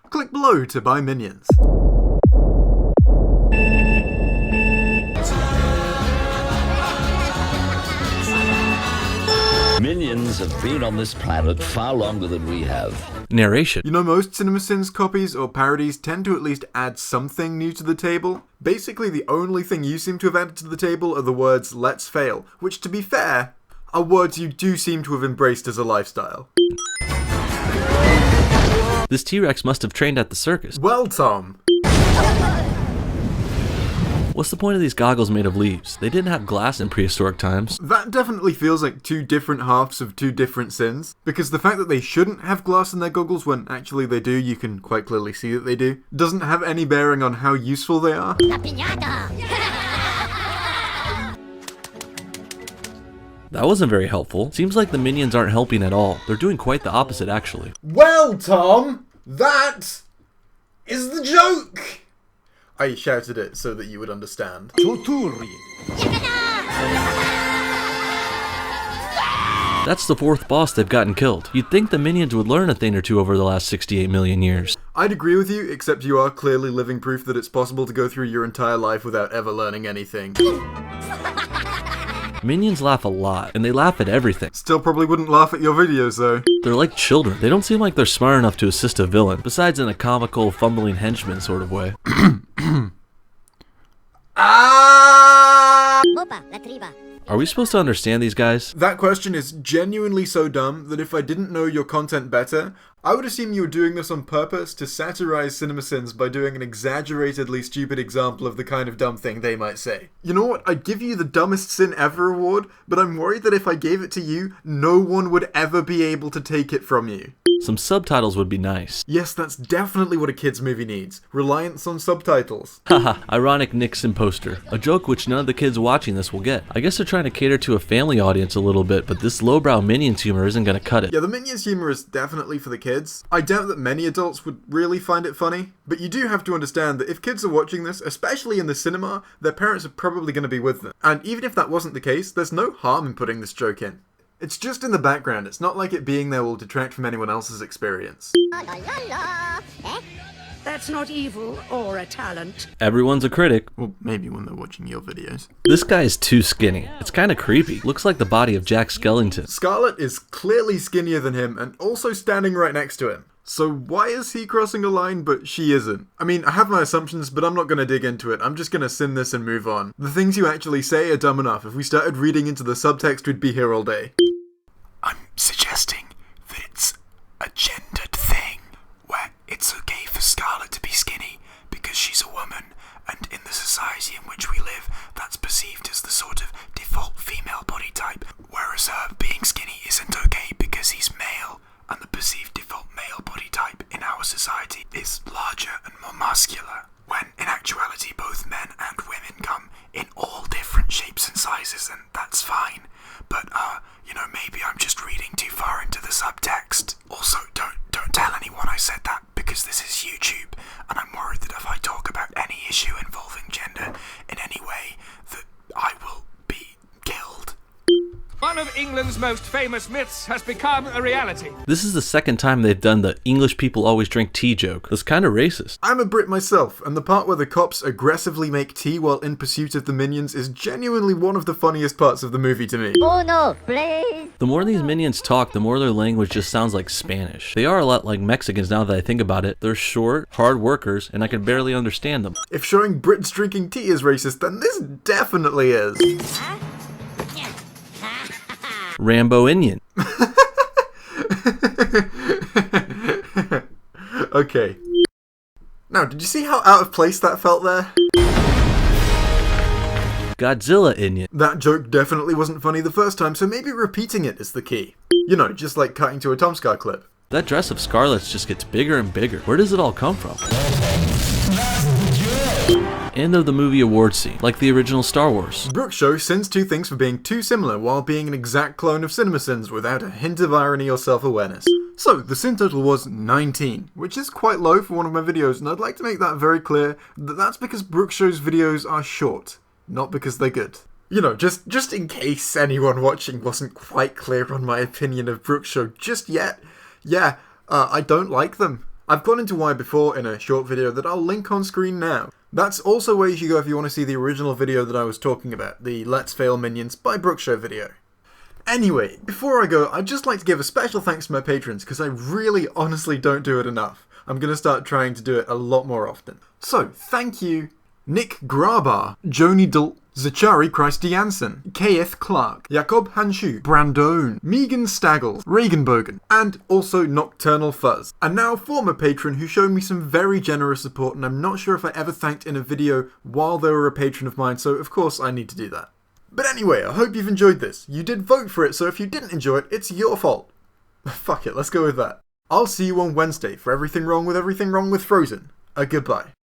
Click below to buy Minions. Minions have been on this planet far longer than we have. Narration. You know, most CinemaSins copies or parodies tend to at least add something new to the table. Basically, the only thing you seem to have added to the table are the words "let's fail," which, to be fair, are words you do seem to have embraced as a lifestyle. This T-Rex must have trained at the circus. Well, Tom. What's the point of these goggles made of leaves? They didn't have glass in prehistoric times. That definitely feels like two different halves of two different sins, because the fact that they shouldn't have glass in their goggles when actually they do, you can quite clearly see that they do, doesn't have any bearing on how useful they are. That wasn't very helpful. Seems like the Minions aren't helping at all. They're doing quite the opposite, actually. Well, Tom, that is the joke! I shouted it so that you would understand. That's the fourth boss they've gotten killed. You'd think the Minions would learn a thing or two over the last 68 million years. I'd agree with you, except you are clearly living proof that it's possible to go through your entire life without ever learning anything. Minions laugh a lot, and they laugh at everything. Still probably wouldn't laugh at your videos, though. They're like children. They don't seem like they're smart enough to assist a villain, besides in a comical, fumbling henchman sort of way. Are we supposed to understand these guys? That question is genuinely so dumb that if I didn't know your content better, I would assume you were doing this on purpose to satirize CinemaSins by doing an exaggeratedly stupid example of the kind of dumb thing they might say. You know what? I'd give you the dumbest sin ever award, but I'm worried that if I gave it to you, no one would ever be able to take it from you. Some subtitles would be nice. Yes, that's definitely what a kids movie needs. Reliance on subtitles. Haha, ironic Nixon poster. A joke which none of the kids watching this will get. I guess they're trying to cater to a family audience a little bit, but this lowbrow Minions humor isn't gonna cut it. Yeah, the Minions humor is definitely for the kids. I doubt that many adults would really find it funny, but you do have to understand that if kids are watching this, especially in the cinema, their parents are probably going to be with them. And even if that wasn't the case, there's no harm in putting this joke in. It's just in the background, it's not like it being there will detract from anyone else's experience. That's not evil or a talent. Everyone's a critic. Well, maybe when they're watching your videos. This guy is too skinny. It's kinda creepy. Looks like the body of Jack Skellington. Scarlet is clearly skinnier than him and also standing right next to him. So why is he crossing a line but she isn't? I mean, I have my assumptions, but I'm not going to dig into it. I'm just going to sin this and move on. The things you actually say are dumb enough. If we started reading into the subtext, we'd be here all day. I'm suggesting that it's a gendered thing, where it's okay for Scarlet to be skinny because she's a woman, and in the society in which we live, that's perceived as the sort of default female body type, whereas her being skinny isn't okay because he's male, and the perceived default male body type in our society is larger and more muscular, when in actuality both men and women come in all different shapes and sizes, and that's fine. But, maybe I'm just reading too far into the subtext. Also, don't tell anyone I said that, because this is YouTube, and I'm worried that if I talk about any issue involving gender in any way, that I will be killed. One of England's most famous myths has become a reality. This is the second time they've done the English people always drink tea joke. That's kinda racist. I'm a Brit myself, and the part where the cops aggressively make tea while in pursuit of the Minions is genuinely one of the funniest parts of the movie to me. Oh no, please! The more these Minions talk, the more their language just sounds like Spanish. They are a lot like Mexicans now that I think about it. They're short, hard workers, and I can barely understand them. If showing Brits drinking tea is racist, then this definitely is. Rambo Indian. Okay. Now, did you see how out of place that felt there? Godzilla Indian. That joke definitely wasn't funny the first time, so maybe repeating it is the key. You know, just like cutting to a Tom Scar clip. That dress of Scarlet's just gets bigger and bigger. Where does it all come from? End of the movie award scene, like the original Star Wars. Brooks Show sins two things for being too similar while being an exact clone of CinemaSins without a hint of irony or self-awareness. So, the sin total was 19, which is quite low for one of my videos, and I'd like to make that very clear that that's because Brooks Show's videos are short, not because they're good. You know, just in case anyone watching wasn't quite clear on my opinion of Brooks Show just yet, yeah, I don't like them. I've gone into why before in a short video that I'll link on screen now. That's also where you should go if you want to see the original video that I was talking about, the Let's Fail Minions by Brooke Show video. Anyway, before I go, I'd just like to give a special thanks to my patrons, because I really honestly don't do it enough. I'm going to start trying to do it a lot more often. So, thank you, Nick Grabar, Joni Dl, Zachary Christiansen, Keth Clark, Jakob Hanshu, Brandone, Megan Staggle, Regenbogen, and also Nocturnal Fuzz. And now former patron who showed me some very generous support, and I'm not sure if I ever thanked in a video while they were a patron of mine, so of course I need to do that. But anyway, I hope you've enjoyed this. You did vote for it, so if you didn't enjoy it, it's your fault. Fuck it, let's go with that. I'll see you on Wednesday for Everything Wrong with Frozen. Goodbye.